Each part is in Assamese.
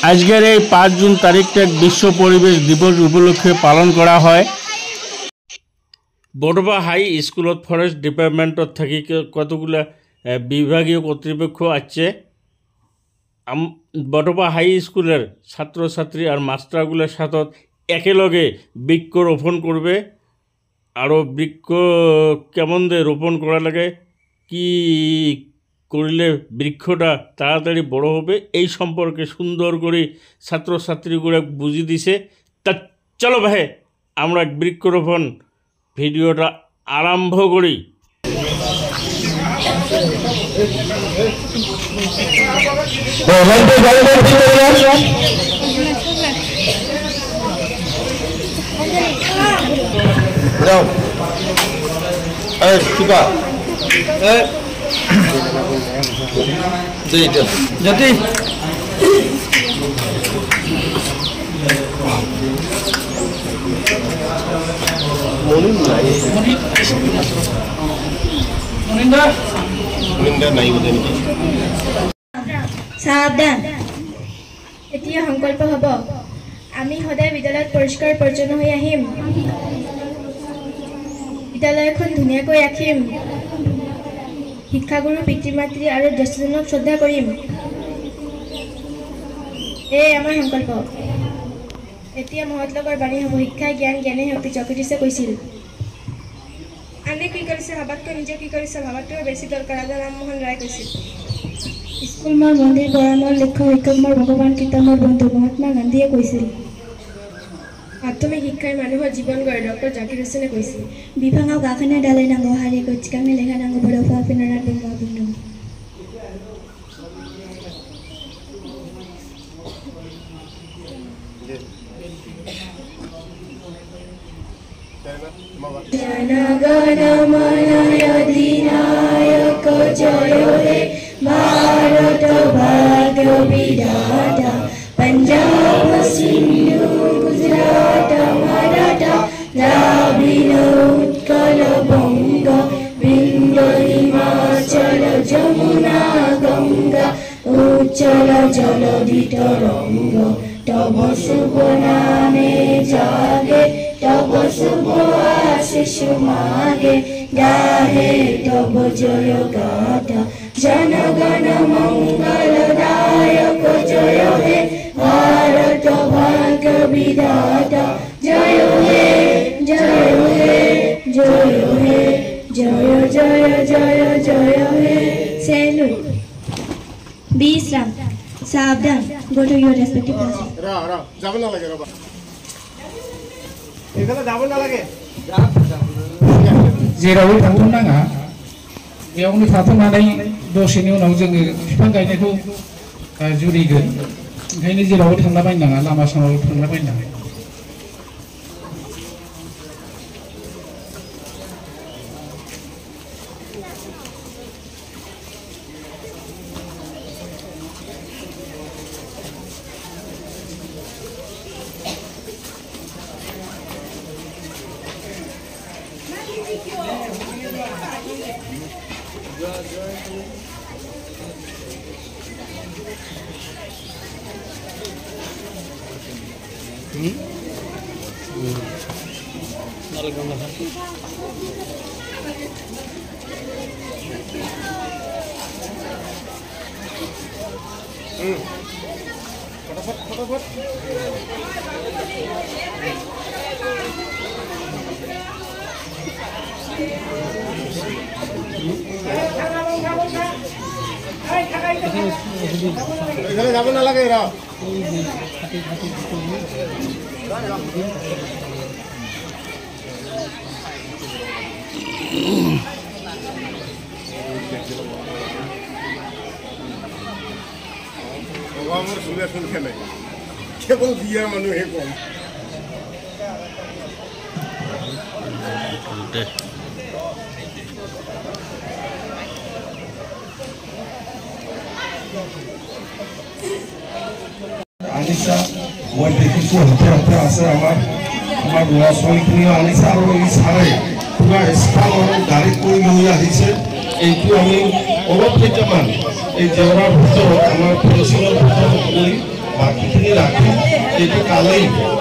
আজকের এই 5 জুন তারিখটা বিশ্ব পরিবেশ দিবস উপলক্ষে পালন করা হয়। বড়বা হাই স্কুলত ফরেস্ট ডিপার্টমেন্টত থাকি কতগুলা বিভাগীয় কর্তৃপক্ষ আছে। বড়বা হাই স্কুলের ছাত্রছাত্রী আর মাস্টারগুলোর সাথে একেলগে বৃক্ষ রোপণ করবে। আর বৃক্ষ কেমন দিয়ে রোপণ করা লাগে, কি করলে বৃক্ষটা তাড়াতাড়ি বড় হবে, এই সম্পর্কে সুন্দর করে ছাত্রছাত্রীগুলো বুঝিয়ে দিছে। তা চলো ভাই আমরা বৃক্ষরোপণ ভিডিওটা আরম্ভ করি। সাবধান। এতিয়া সংকল্প হব, আমি সদায় বিদ্যালয়ত পৰিষ্কাৰ পৰিচ্ছন্ন হৈ আহিম, বিদ্যালয়খন ধুনীয়াকৈ ৰাখিম, শিক্ষাগুৰু পিতৃ মাতৃ আৰু জ্যেষ্ঠজনক শ্ৰদ্ধা কৰিম। এই আমাৰ সংকল্প। এতিয়া মহৎলোকৰ বাণী হ'ব, শিক্ষা জ্ঞান জ্ঞানে শক্তি, সক্ৰেটিছে কৈছিল। আনে কি কৰিছে ভাবাতকৈ নিজে কি কৰিছে ভাবাতকৈ বেছি দৰকাৰ, ৰামমোহন ৰায় কৈছিল। স্কুল মোৰ মন্দিৰ, পঢ়া মোৰ লক্ষ্য, শিক্ষক মোৰ ভগৱান, কিতাপ মোৰ বন্ধু, মহাত্মা গান্ধীয়ে কৈছিল। প্ৰাথমিক শিক্ষাই মানুহৰ জীৱন গঢ়ে, ডক্টৰ জাকিৰ হুছেইনে কৈছিল। বিভাঙৰ গাখনে ডালে নাংগ হাৰি গচিকাঙে লেখা নাংগ বৰফা পিনৰাত বংগা বিন্দু। জনগণ মন অধিনায়ক জয় হে ভাৰত ভাগ্য বিধাতা, পঞ্জাব সিন্ধু গুজরাট মারাঠা দ্রাবিড় উৎকল বঙ্গ বিন্ধ্য হিমাচল যমুনা গঙ্গা উচ্চল জলধি তরঙ্গ, তব শুভ নামে জাগে, তব শুভ আশিস মাগে, গাহে তব জয় গাথা। জনগণ মঙ্গলদায়ক জয় হে ভারত ভাগ্য বিধাতা, জয় হে জয় হে জয় হে জয় জয় জয় জয় হে। সেলুট। বিশ্রাম। সাবধান। Go to your respective classes. যাব না লাগে রবা, এখানে যাব না লাগে। जेरावबो थांनो नाङा, बेयावनो थाथ'नानै दसेनि उनाव जोङो बिफां गायनायखौ जुरिगोन। ओंखायनो जेरावबो थांलाबायनो नाङा, लामा सामायाव थांलाबायनो नाङा। এখানে যাব না লাগে এরা। আমার শুনে শুনছে নাই, কেবল বিয়ার মানুহে কম। আনিছা মই দেখিছো হাতে হাতে আছে আমাৰ ল'ৰা ছোৱালীখিনিও আনিছে, আৰু এই ছাৰে পুৰা স্থান গাড়ীত কৰি লৈ আহিছে। এইটো আমি অলপ কেইটামান এই জেওৰাৰ ভিতৰত আমাৰ পলিচিনৰ ভিতৰত কৰি বাকীখিনি ৰাখি এইটো কালি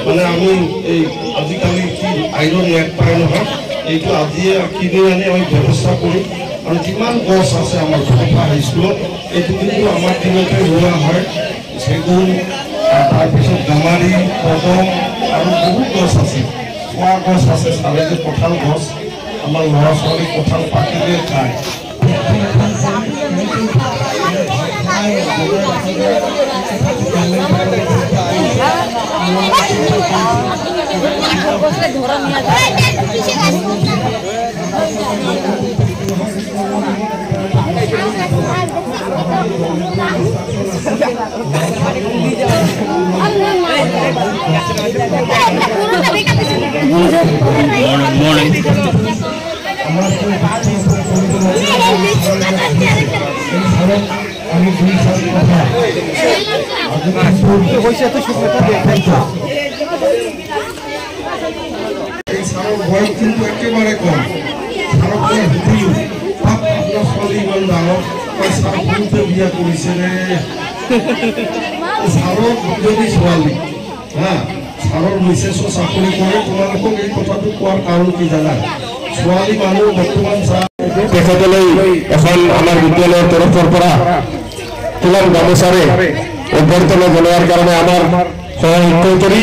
মানে আমি এই আজিকালি কি আইৰণ নেট পায় নহয় এইটো আজিয়ে কিনি আনি আমি ব্যৱস্থা কৰিম আৰু যিমান গছ আছে আমাৰ ঘৰপা হাইস্কুলত এইটো কিন্তু আমাৰ দিনতে ৰোৱা হয় চেগুন তাৰপিছত গামাৰি কদম আৰু বহুত গছ আছে খোৱা গছ আছে চালে যে কঁঠাল গছ আমাৰ ল'ৰা ছোৱালী কঁঠাল পাকিলে খায় আমি দুই সাল কথা এই সাৰক বয়স কিন্তু একেবাৰে কম সাৰক সুধিলো আপনাৰ ছোৱালী ইমান ডাঙৰ সাৰক কোনটো বিয়া কৰিছে ৰে সাৰক যদি ছোৱালী হা সাৰক মিছেছো চাকৰি কৰে তোমালোকক এই কথাটো কোৱাৰ কাৰণ কি জানা ছোৱালী মানুহ বৰ্তমান তেখেতলৈ এখন আমাৰ বিদ্যালয়ৰ তৰফৰ পৰা তুলাম গামোচাৰে অভ্যৰ্থনা জনোৱাৰ কাৰণে আমাৰ সহশিক্ষয়িত্ৰী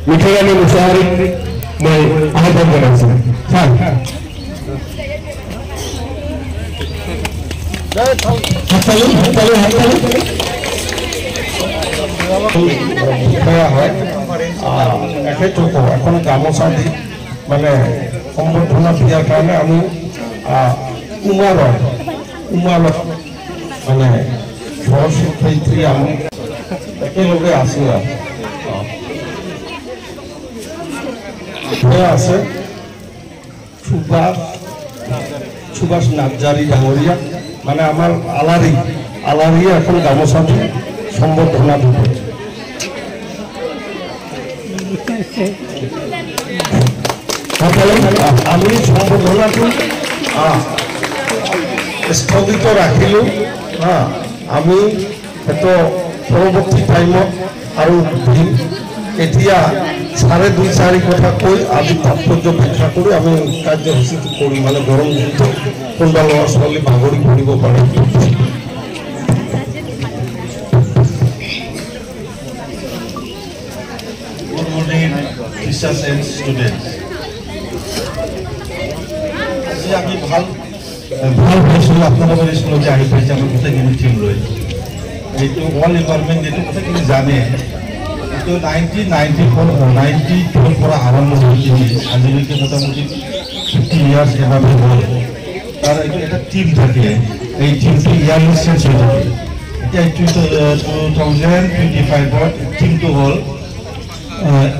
মিঠৈৰাণী মুছাহাৰীক মই আহ্বান জনাইছোঁ এখন গামোচা দি মানে সম্বৰ্ধনা দিয়াৰ কাৰণে আমি উমালত মানে সহশিক্ষয়িত্ৰী আমি একেলগে আছো আছে সুভাষ নাৰ্জাৰী ডাঙৰীয়া মানে আমাৰ আলাৰীয়ে এখন গামোচা দি সম্বৰ্ধনা দিব আমি সম্বৰ্ধনাটো স্থগিত ৰাখিলোঁ আমি সেইটো পৰৱৰ্তী টাইমত আৰু এতিয়া 2:30 কথা কৈ আজি তাৎপৰ্য ব্যাখ্যা কৰি আমি কাৰ্যসূচীটো কৰি মানে গৰম দিনটো কোনোবা ল'ৰা ছোৱালী ভাগৰি পৰিব পাৰে Good morning, teachers and students. আজি আমি ভাল পাইছোঁ আপোনালোকৰ স্কুলত যে আহি পাইছে আমাৰ গোটেইখিনি টিম লৈ এইটো ৱৰ্ল্ড এনভাইৰনমেণ্ট এইটো কথাখিনি জানে এইটো 1992 পৰা আৰম্ভ হৈছিল আজিলৈকে মোটামুটি 50 ইয়াৰ্ছ এভাবে হ'ল তাৰ এইটো এটা টিম থাকে এই টিমটো ইয়াৰলি চেঞ্জ হৈ থাকে এতিয়া 2025ত টিমটো হ'ল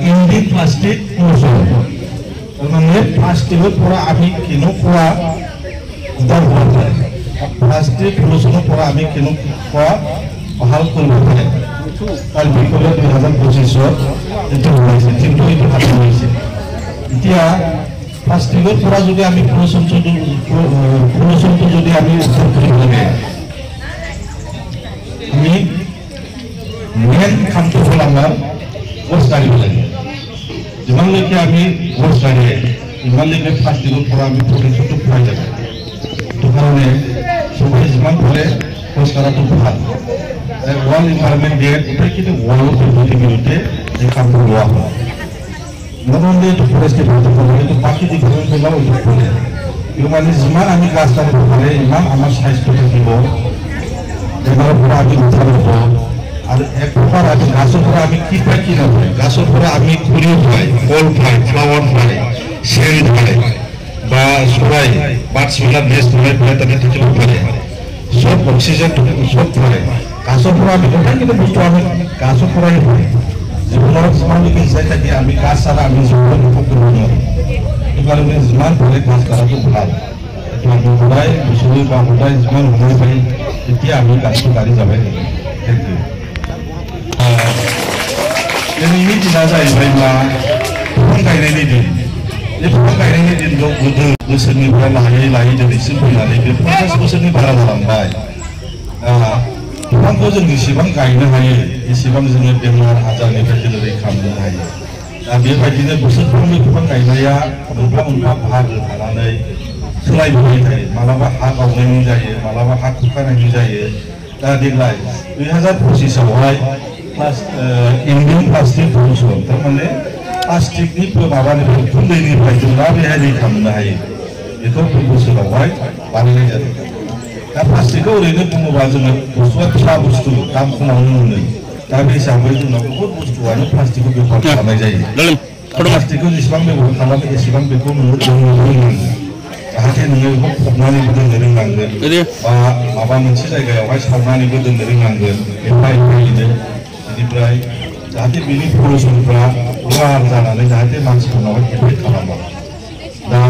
ইণ্ডিয়ান প্লাষ্টিক ক্লোজৰ মানে প্লাষ্টিকৰ পৰা আমি কেনেকুৱা প্লাষ্টিক পলিউশ্যনৰ পৰা আমি কেনেকুৱা ভাল কৰিব পাৰে তাৰ বিষয়ে 2025ত এইটো ওলাইছে কিন্তু এইটো হাতত লৈছে এতিয়া প্লাষ্টিকৰ পৰা যদি আমি পলিউশ্যনটো যদি আমি কৰিব লাগে আমি মেইন কামটো হ'ল আমাৰ গছ কাঢ়িব লাগে যিমানলৈকে আমি গছ কাঢ়ে ইমানলৈকে প্লাষ্টিকৰ পৰা আমি পলিউশ্যনটো পাই যাব সেইটো কাৰণে চবেই যিমান পাৰে গছ কঢ়াটো ভাল ৱৰ্ল্ড এনভাইৰনমেণ্ট ডে গোটেইখিনি ৱৰ্ল্ডৰ বিৰুদ্ধে এই কামটো লোৱা হয় নট অনলি এইটো ফৰেষ্ট ডিপাৰ্টমেণ্ট এইটো প্ৰাকৃতিক বিভাগেও এইটো কৰে কিন্তু মানে যিমান আমি গছ কাঢ়িব পাৰে ইমান আমাৰ স্বাস্থ্য থাকিব বেমাৰৰ পৰা আমি উদ্ধাৰ হ'ব আৰু এক প্ৰকাৰ আমি গাছৰ পৰা আমি কি পাই কি নাপায় গাছৰ পৰা আমি খৰি পাই ফল পাই ফ্লাৱাৰ পাই চেৰি পাই বা চৰাই বাৰ্ডছবিলাক নেষ্ট বনাই পেলাই তাতে থাকিব পাৰে চব অক্সিজেন চব পায় গাছৰ পৰা আমি গোটেইখিনি বস্তু আমি গাছৰ পৰাই পায় জীৱনত যিমানলৈকে জীয়াই থাকি আমি গাছ ছাড়া আমি জীৱন উপভোগ কৰিব নোৱাৰোঁ সেইটো কাৰণে যিমান পাৰে গাছ কঢ়াটো ভাল এইটো আমি সদায় বছৰি বা সদায় যিমান সময় পাই তেতিয়া আমি গাছটো কাঢ়ি যাবই লাগে থেংক ইউ दिनैनि दिना जाहैबाय मा बिफां गायनायनि दिन बे बिफां गायनायनि दिनखौ गोदो बोसोरनिफ्राय लायै दिनैसिम फैनानै बे 50 बोसोरनि बारा जालांबाय बिफांखौ जों जेसेबां गायनो हायो एसेबां जोङो बेमार आजारनिफ्राय जोङो रैखा मोननो हायो। दा बेबायदिनो बोसोरफ्रोमबो बिफां गायनाया मोनफा मोनफा बाहागो लानानै सोलायबोबाय थायो। मालाबा हा गावनायनि जायो, मालाबा हा खुरखानायनि जायो। दा देग्लाय 2025आवहाय इन्डियान प्लास्टिक पलिउसन थारमाने प्लास्टिकनि माबानिफ्राय उखुन्दैनिफ्राय जों माबोरैहाय रैखा मोननो हायो बेखौ बे बोसोरावहाय बानायनाय जादों। दा प्लास्टिकखौ ओरैनो बुङोबा जोङो बुस्थुआ फिसा बुस्थु दाम खमावनो मोनो। दा बे हिसाबै जोंनाव बहुत बुस्थुआनो प्लास्टिकखौ बेबहार खालामनाय जायो। प्लास्टिकखौ जेसेबां बेबहार खालामो एसेबां बेखौ नोङो रोंनांगोन। जाहाथे नोङो बेखौ फबनानैबो दोननो रोंनांगोन बा माबा मोनसे जायगायावहाय सावनानैबो दोननो रोंनांगोन एफा एफायैनो। बेनिफ्राय जाहाथे बेनि पलिउसनफ्रा गुवार जानानै जाहाथे मानसिफोरनावहाय एफेक्ट खालामा। दा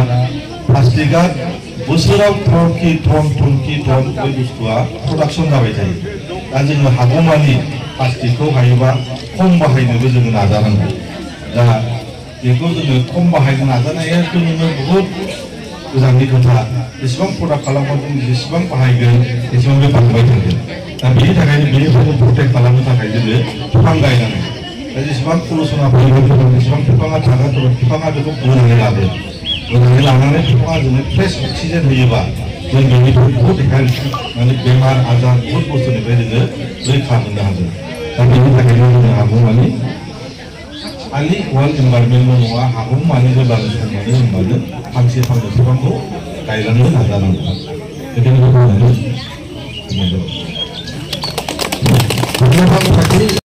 प्लास्टिकआ बोसोराव टन बे बुस्थुआ प्रडाक्शन जाबाय थायो। दा जोङो हागौमानि प्लास्टिकखौ हायोबा खम बाहायनोबो जोङो नाजानांगौ। दा बेखौ जोङो खम बाहायनो नाजानायाथ' नोङो बहुद गोजाननि खोथा। जेसेबां प्रडाक्ट खालामबा जों जेसेबां बाहायगोन एसेबां बे बांबाय थागोन। दा बेनि थाखायनो बेनिफ्रायनो प्रटेक्ट खालामनो थाखाय जोङो बिफां गायनांगौ। दा जेसेबां पलिउसना फैगोन जेसेबां बिफाङा थागोन बिफाङा बेखौ बोनानै लागोन। बोनानै लानानै बिफाङा जोंनो फ्रेश अक्सिजेन होयोबा जों बेनिफ्राय बहुद हेल्थ माने बेमार आजार बहुद बुस्थुनिफ्राय जोङो रैखा मोननो हागोन। दा बेनि थाखायनो जोङो हागौमानि खालि वर्ल्ड इनभाइरमेन्टल' नङा, हागौमानि जेब्लानो सम मोनो होनबानो फांसे बिफांखौ गायलांनो नाजानांगौ। बेखायनो